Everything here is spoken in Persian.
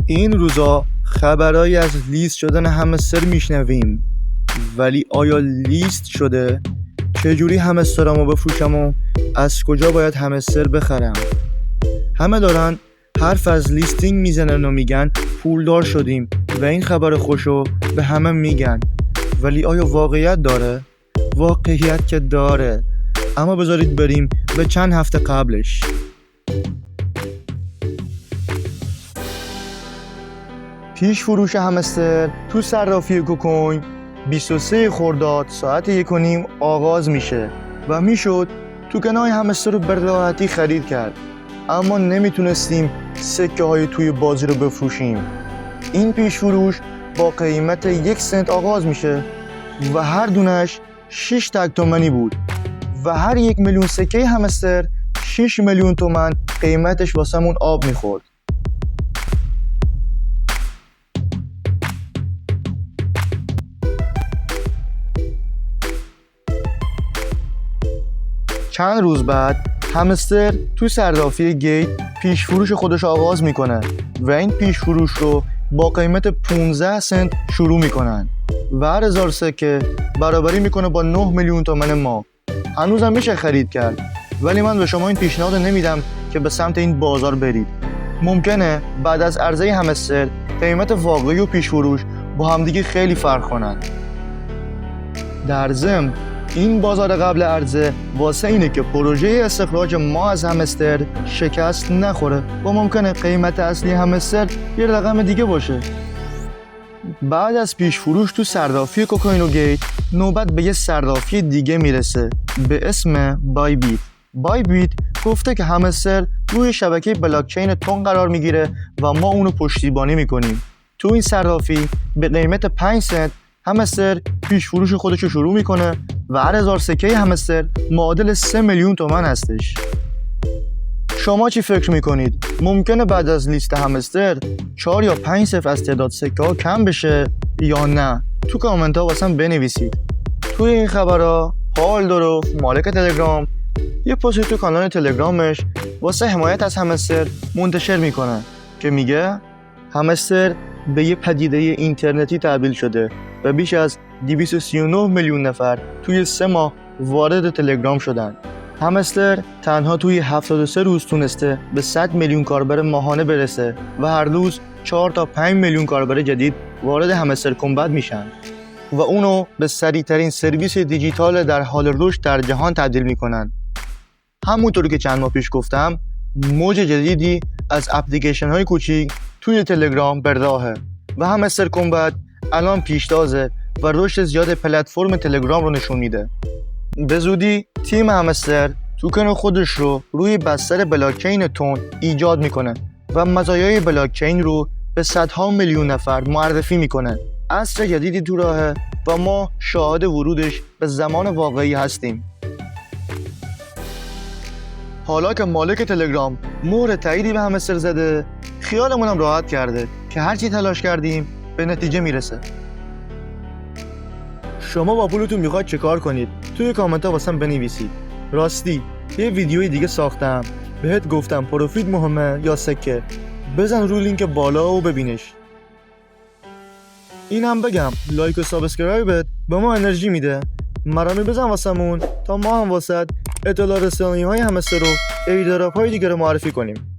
این روزا خبرایی از لیست شدن همستر میشنویم، ولی آیا لیست شده؟ چجوری همسترامو بفروشم و از کجا باید همستر بخرم؟ همه دارن حرف از لیستینگ میزنن و میگن پولدار شدیم و این خبر خوشو به همه میگن، ولی آیا واقعیت داره؟ واقعیت که داره، اما بذارید بریم به چند هفته قبلش. پیش فروش همستر تو صرافی کوکوین 23 خرداد ساعت 1:30 آغاز میشه و میشد توکنای همستر رو به راحتی خرید کرد، اما نمیتونستیم سکه های توی بازی رو بفروشیم. این پیش فروش با قیمت 1 سنت آغاز میشه و هر دونش 6 تک تومانی بود و هر 1 میلیون سکه همستر 6 میلیون تومن قیمتش واسمون آب میخورد. چند روز بعد همستر تو صرافی گیت پیش فروش خودش آغاز میکنه و این پیش فروش رو با قیمت 15 سنت شروع میکنن و هر 1000 سکه برابری میکنه با 9 میلیون تومن ما. هنوزم میشه خرید کرد، ولی من به شما این پیشنهاد نمیدم که به سمت این بازار برید. ممکنه بعد از عرضه همستر قیمت واقعی و پیش فروش با همدیگه خیلی فرق کنن. در ضمن این بازار قبل عرضه واسه اینه که پروژه استخراج ما از همستر شکست نخوره و ممکنه قیمت اصلی همستر یه رقم دیگه باشه. بعد از پیش فروش تو صرافی کوکوین و گیت نوبت به یه صرافی دیگه میرسه به اسم بای بیت. بای بیت گفته که همستر روی شبکه بلاکچین تون قرار میگیره و ما اونو پشتیبانی میکنیم. تو این صرافی به قیمت 5 سنت همستر پیش فروش خودشو شروع میکنه و هر 1000 سکه همستر معادل 3 میلیون تومن هستش. شما چی فکر میکنید؟ ممکنه بعد از لیست همستر 4 یا 5 صفر از تعداد سکه ها کم بشه یا نه؟ تو کامنت ها واسم بنویسید. توی این خبرها پال دروف مالک تلگرام یه پست تو کانال تلگرامش واسه حمایت از همستر منتشر میکنه که میگه همستر به یه پدیده اینترنتی تبدیل شده و بیش از 239 میلیون نفر توی 3 ماه وارد تلگرام شدن. همستر تنها توی 73 روز تونسته به 100 میلیون کاربر ماهانه برسه و هر روز 4 تا 5 میلیون کاربر جدید وارد همستر کمبت میشن و اونو به سریع‌ترین سرویس دیجیتال در حال رشد در جهان تبدیل میکنن. همونطور که چند ماه پیش گفتم، موج جدیدی از اپلیکیشن های کوچیک توی تلگرام به راهه و همستر کمبت الان پیشتازه و رشد زیاد پلتفرم تلگرام رو نشون میده. به زودی تیم همستر توکن خودش رو روی بستر بلاکچین تون ایجاد میکنه و مزایای بلاکچین رو به صدها میلیون نفر معرفی میکنه. عصر جدیدی تو راهه و ما شاهد ورودش به زمان واقعی هستیم. حالا که مالک تلگرام مهر تاییدی به همستر زده، خیالمونم راحت کرده که هرچی تلاش کردیم به نتیجه میرسه. شما با پولتون میخواید چه کار کنید؟ توی کامنت ها واسم بنویسید. راستی یه ویدیوی دیگه ساختم، بهت گفتم پروفیت مهمه یا سکه؟ بزن روی لینک بالا و ببینش. اینم بگم لایک و سابسکرایبت به ما انرژی میده. مرامی بزن واسمون تا ما هم واسط اطلاع رسانی های همستر رو ایداراب های دیگه رو معرفی کنیم.